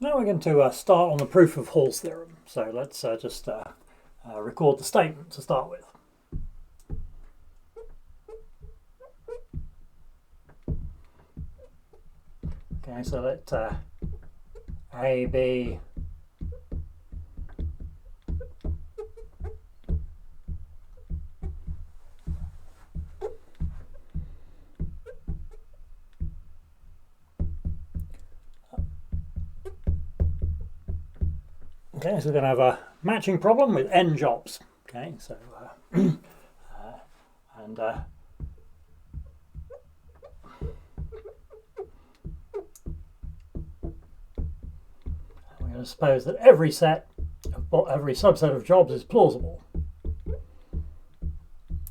Now we're going to start on the proof of Hall's theorem. So let's just record the statement to start with. Okay, so let A be okay, so we're going to have a matching problem with n jobs. Okay, so and we're going to suppose that every subset of jobs is plausible.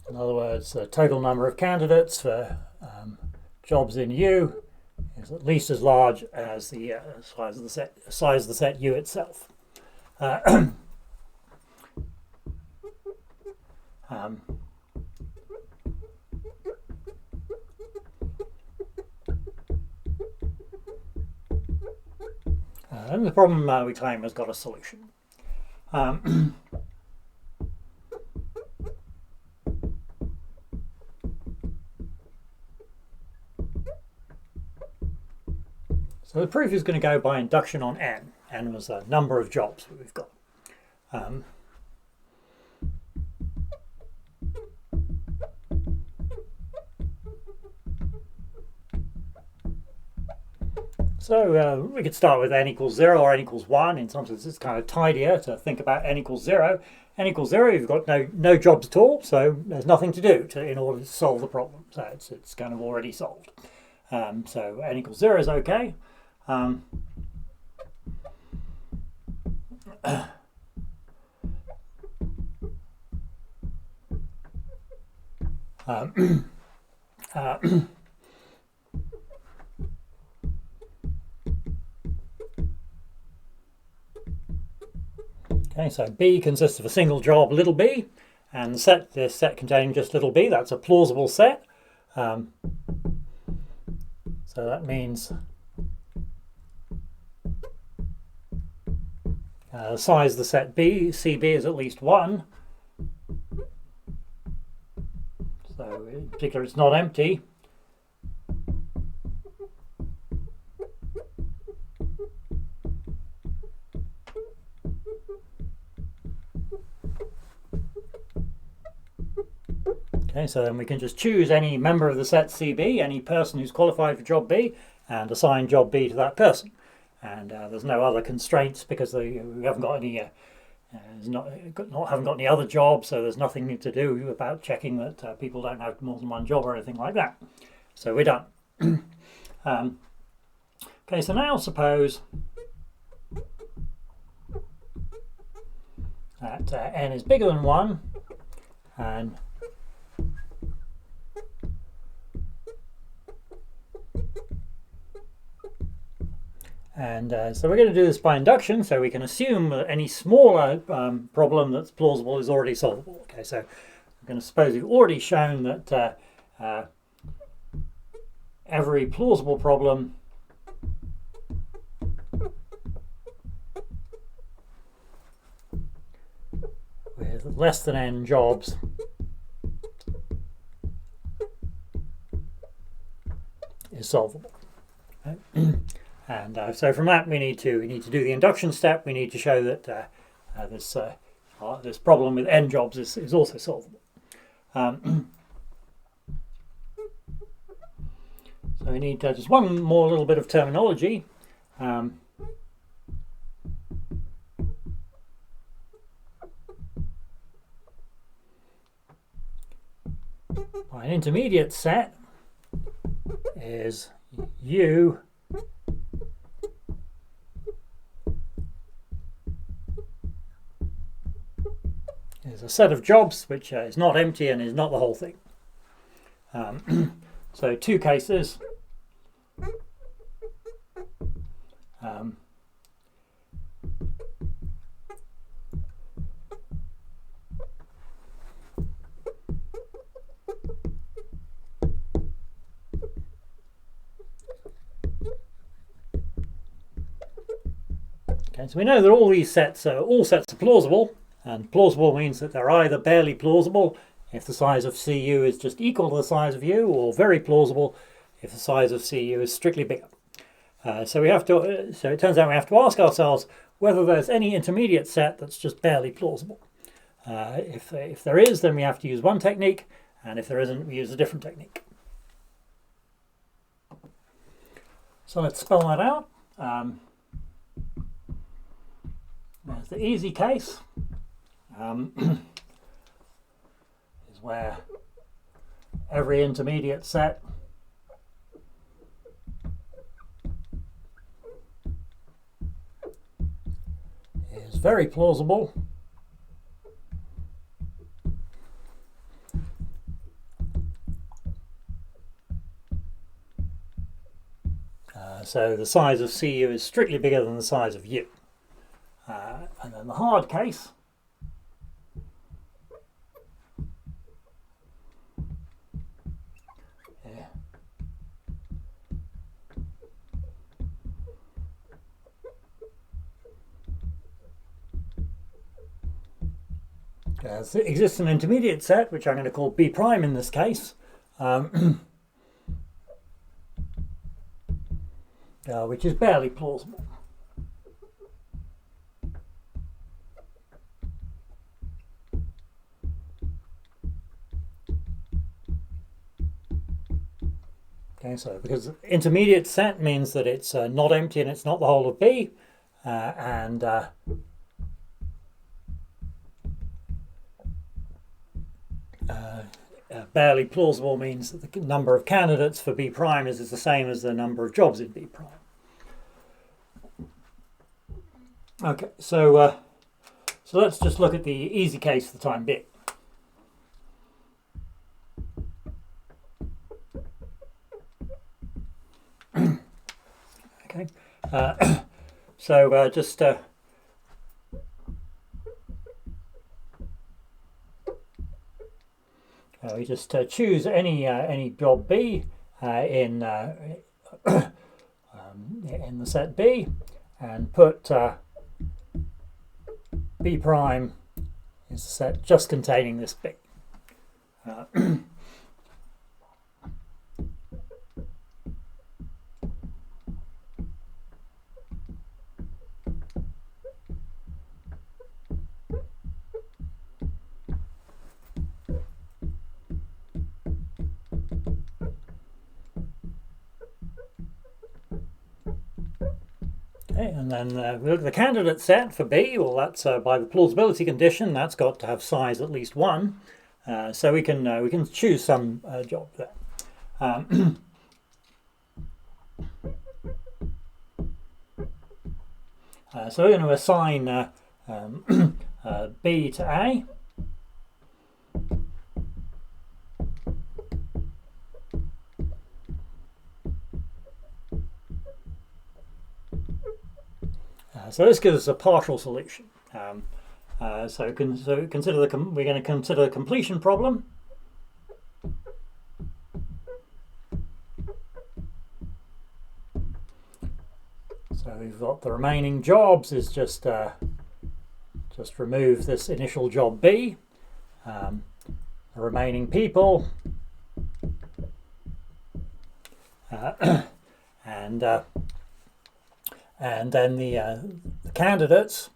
In other words, the total number of candidates for jobs in U is at least as large as the size of the set U itself. And the problem we claim has got a solution. So the proof is going to go by induction on n. N was the number of jobs that we've got. So we could start with n equals 0 or n equals 1. In some sense, it's kind of tidier to think about n equals 0. N equals 0, you've got no jobs at all, so there's nothing to do in order to solve the problem. So it's kind of already solved. So n equals 0 is okay. Okay, so B consists of a single job, little b, and this set containing just little b, that's a plausible set. So that means the size of the set B, CB, is at least 1. So in particular, it's not empty. Okay, so then we can just choose any member of the set CB, any person who's qualified for job B, and assign job B to that person. And there's no other constraints because we haven't got any, haven't got any other jobs, so there's nothing to do about checking that people don't have more than one job or anything like that. So we're done. Okay, so now suppose that n is bigger than 1, and so we're going to do this by induction, so we can assume that any smaller problem that's plausible is already solvable. Okay, so I'm going to suppose we've already shown that every plausible problem with less than n jobs is solvable. Okay. And so from that we need to do the induction step. We need to show that this problem with n jobs is also solvable. So we need just one more little bit of terminology. By an intermediate set is U is a set of jobs which is not empty and is not the whole thing. So two cases. Okay, so we know that all sets are plausible, and plausible means that they're either barely plausible if the size of CU is just equal to the size of U, or very plausible if the size of CU is strictly bigger. So it turns out we have to ask ourselves whether there's any intermediate set that's just barely plausible. If there is, then we have to use one technique, and if there isn't, we use a different technique. So let's spell that out. There's the easy case, is where every intermediate set is very plausible. So the size of CU is strictly bigger than the size of U. And then the hard case so exists an intermediate set, which I'm going to call B prime in this case, which is barely plausible. Okay, so because intermediate set means that it's not empty and it's not the whole of B, and barely plausible means that the number of candidates for B prime is the same as the number of jobs in B prime. Okay, so let's just look at the easy case for the time being. Okay, we just choose any job B in the set B, and put B prime is the set just containing this B. Okay, and then we look at the candidate set for B. Well, that's by the plausibility condition, that's got to have size at least 1. So we can choose some job there. So we're going to assign B to A. So this gives us a partial solution. We're going to consider the completion problem. So we've got the remaining jobs is just remove this initial job B. The remaining people, and then the candidates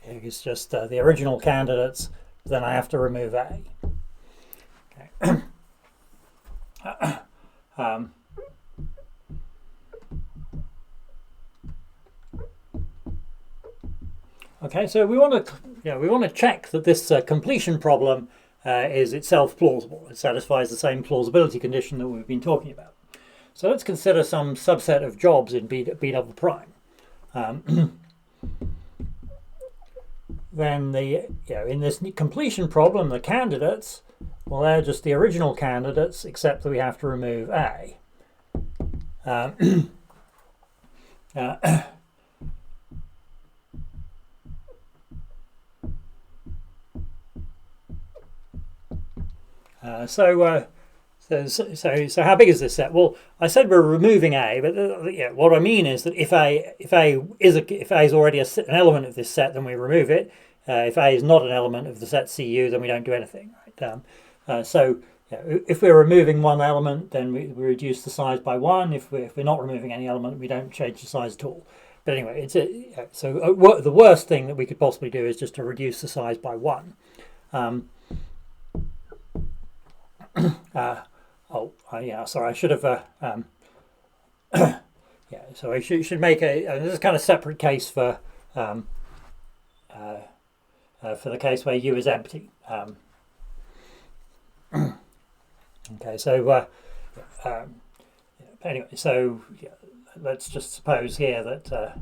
is just the original candidates. Then I have to remove A. Okay. Okay, so we want to check that this completion problem is itself plausible. It satisfies the same plausibility condition that we've been talking about. So let's consider some subset of jobs in B double prime. Then in this completion problem, the candidates, well, they're just the original candidates, except that we have to remove A. So how big is this set? Well, I said we're removing A, but yeah, what I mean is that if A is already an element of this set, then we remove it. If A is not an element of the set CU, then we don't do anything. Right? So yeah, if we're removing one element, then we reduce the size by 1. If we're not removing any element, we don't change the size at all. But anyway, the worst thing that we could possibly do is just to reduce the size by 1. Yeah, sorry, I should have. Yeah, so I should make this is kind of separate case for the case where U is empty. Okay, so anyway, so yeah, let's just suppose here that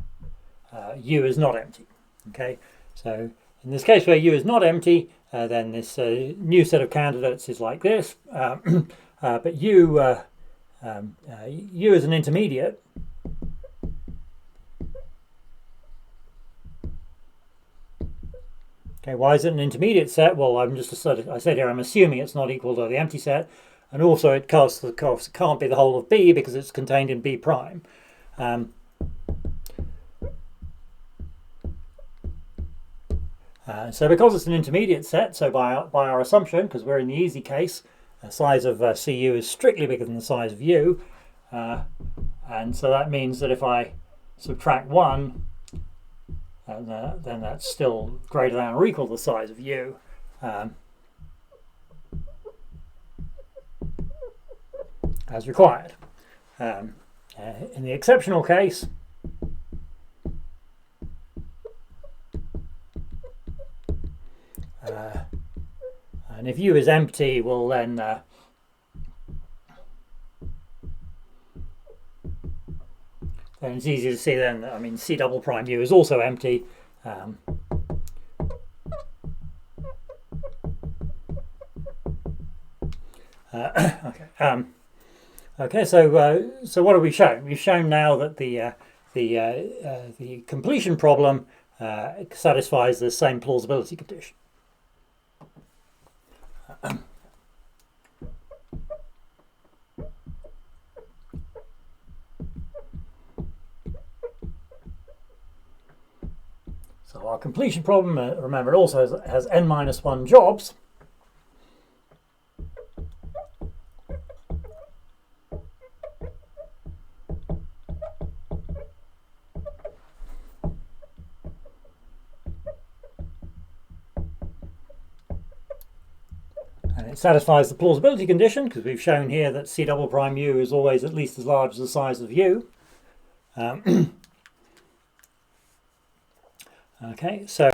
U is not empty. Okay, so in this case where U is not empty, then this new set of candidates is like this. But U is an intermediate. Okay, why is it an intermediate set? Well, I said here I'm assuming it's not equal to the empty set, and also it can't be the whole of B because it's contained in B prime. So because it's an intermediate set, so by our assumption, because we're in the easy case, the size of CU is strictly bigger than the size of U, and so that means that if I subtract 1, then that's still greater than or equal to the size of U. As required. In the exceptional case, and if U is empty, well then it's easy to see then, I mean, C double prime U is also empty. Okay, so what have we shown? We've shown now that the completion problem satisfies the same plausibility condition. So our completion problem, remember, it also has n-1 jobs. And it satisfies the plausibility condition because we've shown here that C double prime U is always at least as large as the size of U. Okay, so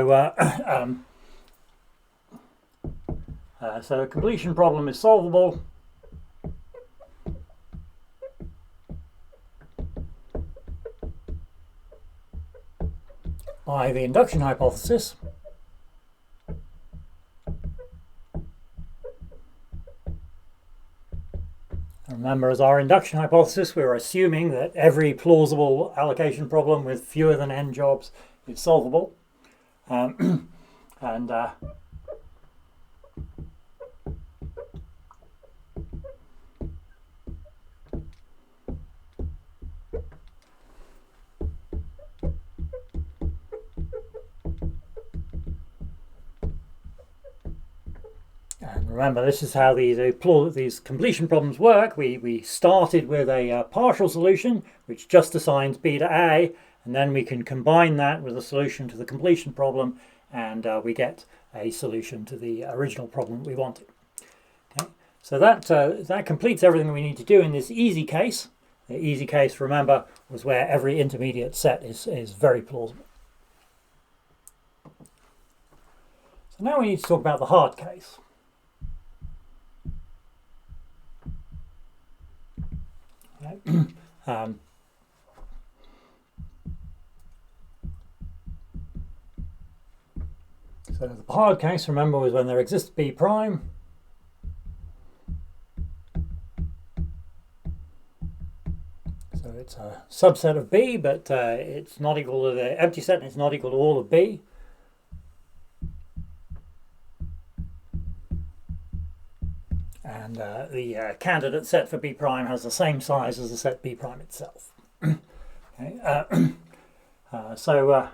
so the completion problem is solvable by the induction hypothesis. Remember, as our induction hypothesis, we're assuming that every plausible allocation problem with fewer than n jobs is solvable. And remember, this is how these completion problems work. We started with a partial solution, which just assigns B to A, and then we can combine that with a solution to the completion problem, and we get a solution to the original problem we wanted. Okay, so that completes everything we need to do in this easy case. The easy case, remember, was where every intermediate set is very plausible. So now we need to talk about the hard case. Okay. So the hard case, remember, was when there exists B prime. So it's a subset of B, but it's not equal to the empty set, and it's not equal to all of B. and the candidate set for B prime has the same size as the set B prime itself. Okay, so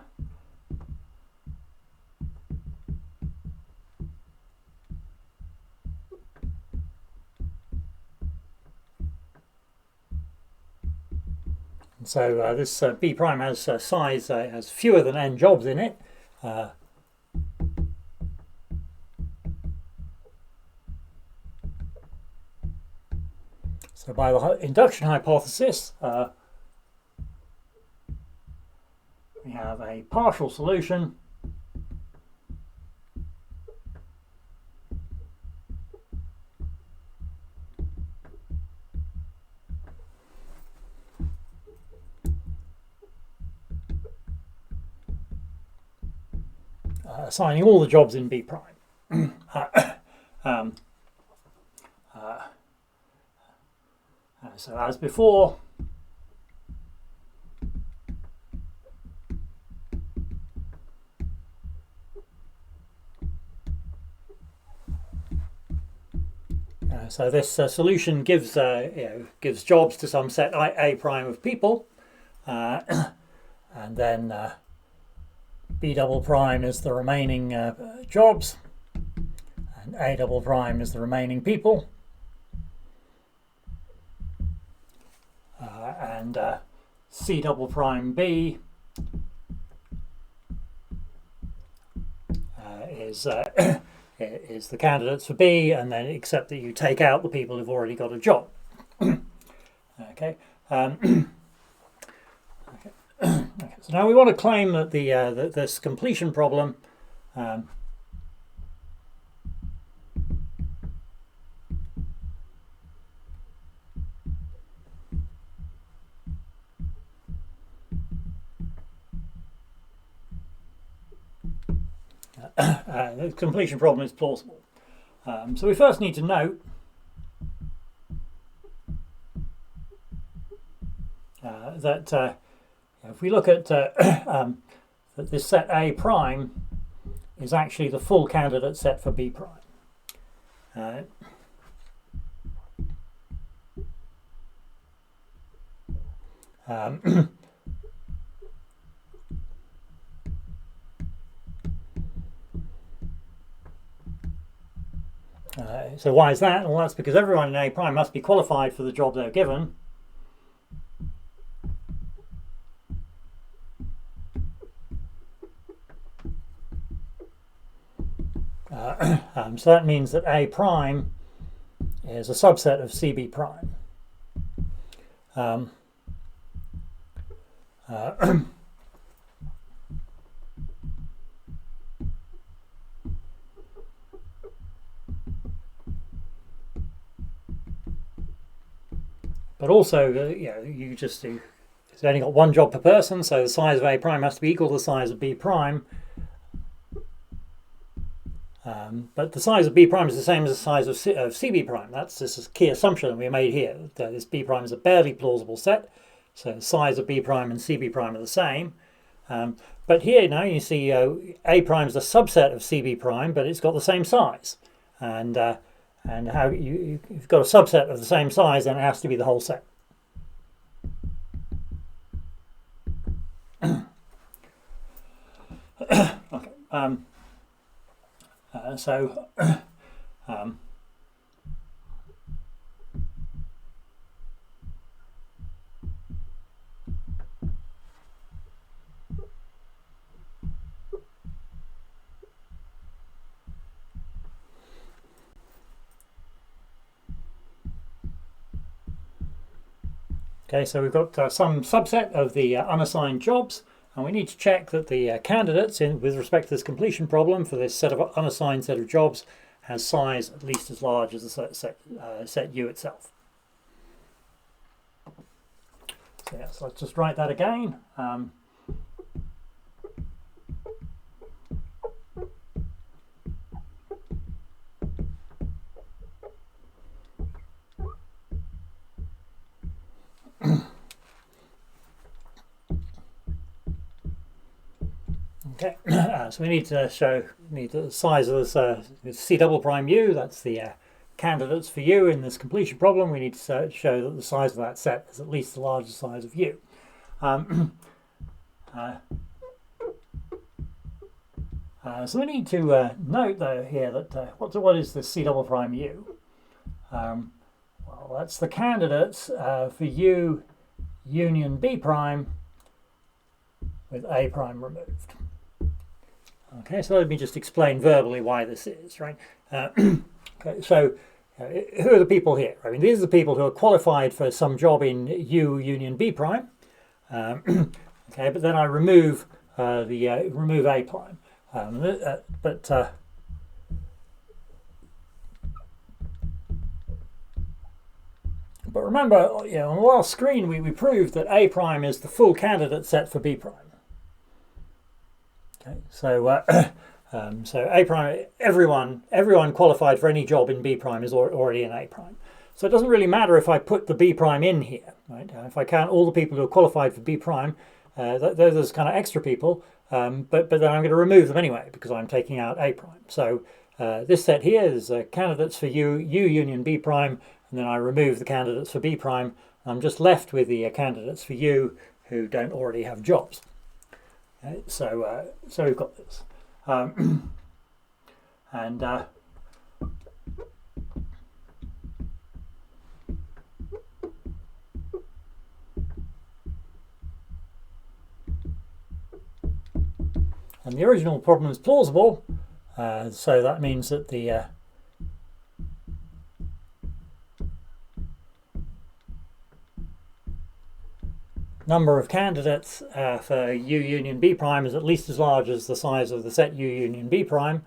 this B prime has size has fewer than n jobs in it. So by the induction hypothesis, we have a partial solution assigning all the jobs in B prime. So as before, so this solution gives gives jobs to some set A prime of people, and then B double prime is the remaining jobs, and A double prime is the remaining people, and C double prime B is is the candidates for B, and then except that you take out the people who've already got a job. Okay. Okay. So now we want to claim that this completion problem the completion problem is plausible. So we first need to note that if we look at that this set A prime is actually the full candidate set for B prime. So why is that? Well, that's because everyone in A prime must be qualified for the job they're given. So that means that A prime is a subset of CB prime. But also, you just do. It's only got one job per person, so the size of A prime has to be equal to the size of B prime. But the size of B prime is the same as the size of CB prime. This is a key assumption we made here. That this B prime is a barely plausible set, so the size of B prime and CB prime are the same. But here now you see A prime is a subset of CB prime, but it's got the same size. And how you've got a subset of the same size, then it has to be the whole set. Okay. Okay, so we've got some subset of the unassigned jobs, and we need to check that the candidates with respect to this completion problem for this set of unassigned set of jobs has size at least as large as the set U itself. So yes, let's just write that again. Okay, so we need to show the size of this C double prime U. That's the candidates for U in this completion problem, we need to show that the size of that set is at least the largest size of U. So we need to note though here that what is this C double prime U? Well, that's the candidates for U union B prime with A prime removed. Okay, so let me just explain verbally why this is, right? Okay, so who are the people here? I mean, these are the people who are qualified for some job in U union B prime. Okay, but then I remove remove A prime. But remember, on the last screen we proved that A prime is the full candidate set for B prime. Okay, so so A prime, everyone qualified for any job in B prime is already in A prime. So it doesn't really matter if I put the B prime in here, right? If I count all the people who are qualified for B prime, those kind of extra people, but then I'm going to remove them anyway because I'm taking out A prime. So this set here is candidates for U union B prime, and then I remove the candidates for B prime. I'm just left with the candidates for U who don't already have jobs. Okay, so we've got this, and the original problem is plausible, so that means that the number of candidates for U union B prime is at least as large as the size of the set U union B prime.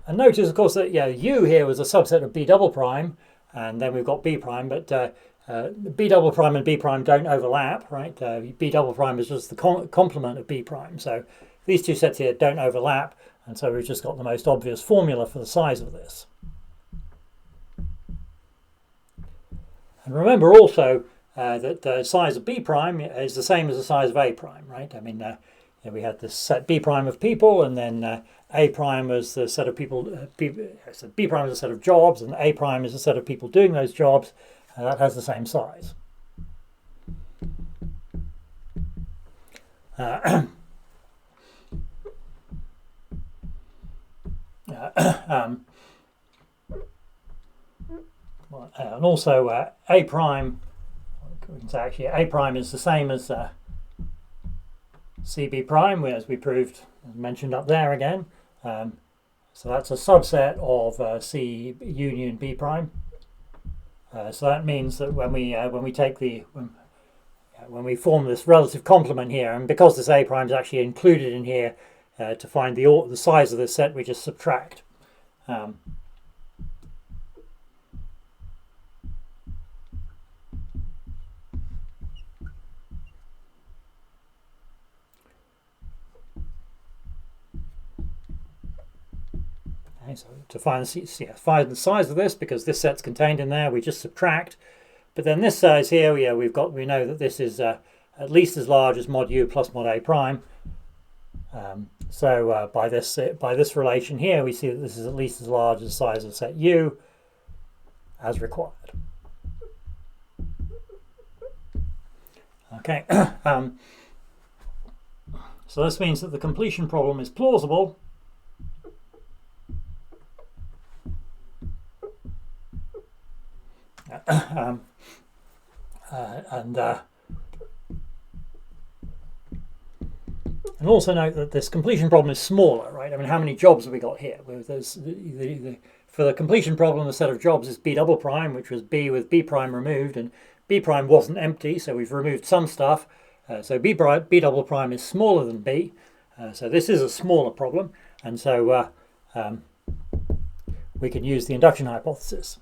And notice, of course, that U here was a subset of B double prime, and then we've got B prime, but B double prime and B prime don't overlap, right? B double prime is just the complement of B prime, so these two sets here don't overlap, and so we've just got the most obvious formula for the size of this. And remember also that the size of B prime is the same as the size of A prime, right? I mean, we had this set B prime of people, and then A prime was the set of people, so B prime is a set of jobs, and A prime is a set of people doing those jobs. That has the same size. And also A prime, we can say actually A prime is the same as CB prime, as we proved, as mentioned up there again. So that's a subset of C union B prime. So that means that when we take when we form this relative complement here, and because this A prime is actually included in here, to find the size of this set, we just subtract. Okay, so to find the size of this, because this set's contained in there, we just subtract. But then this size here, we know that this is at least as large as mod U plus mod A prime. So by this relation here, we see that this is at least as large as the size of set U as required. Okay, so this means that the completion problem is plausible. And also note that this completion problem is smaller, right? I mean, how many jobs have we got here? For the completion problem, the set of jobs is B double prime, which was B with B prime removed, and B prime wasn't empty, so we've removed some stuff. So B double prime is smaller than B, so this is a smaller problem, and so we can use the induction hypothesis.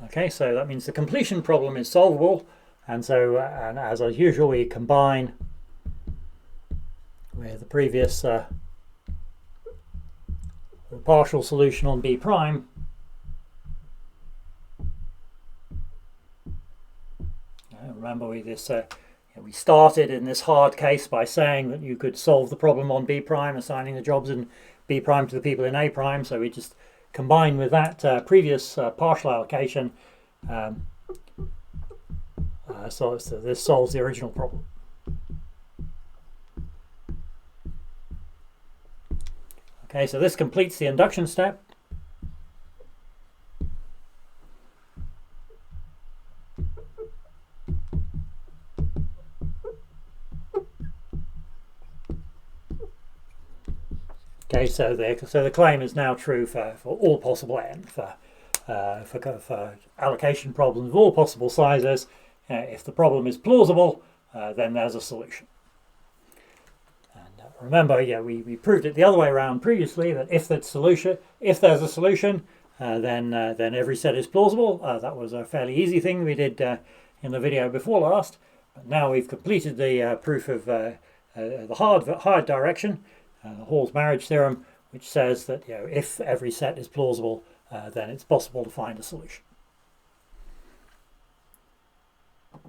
Okay, so that means the completion problem is solvable, and so and as usual we combine with the previous partial solution on B prime remember we started in this hard case by saying that you could solve the problem on B prime, assigning the jobs in B prime to the people in A prime. So we just combine with that previous partial allocation. So this solves the original problem. Okay, so this completes the induction step. Okay, so the claim is now true for all possible n, for allocation problems of all possible sizes. If the problem is plausible, then there's a solution. And remember, we proved it the other way around previously, that if there's a solution, then every set is plausible. That was a fairly easy thing we did in the video before last. But now we've completed the proof of the hard direction. Hall's marriage theorem, which says that if every set is plausible, then it's possible to find a solution.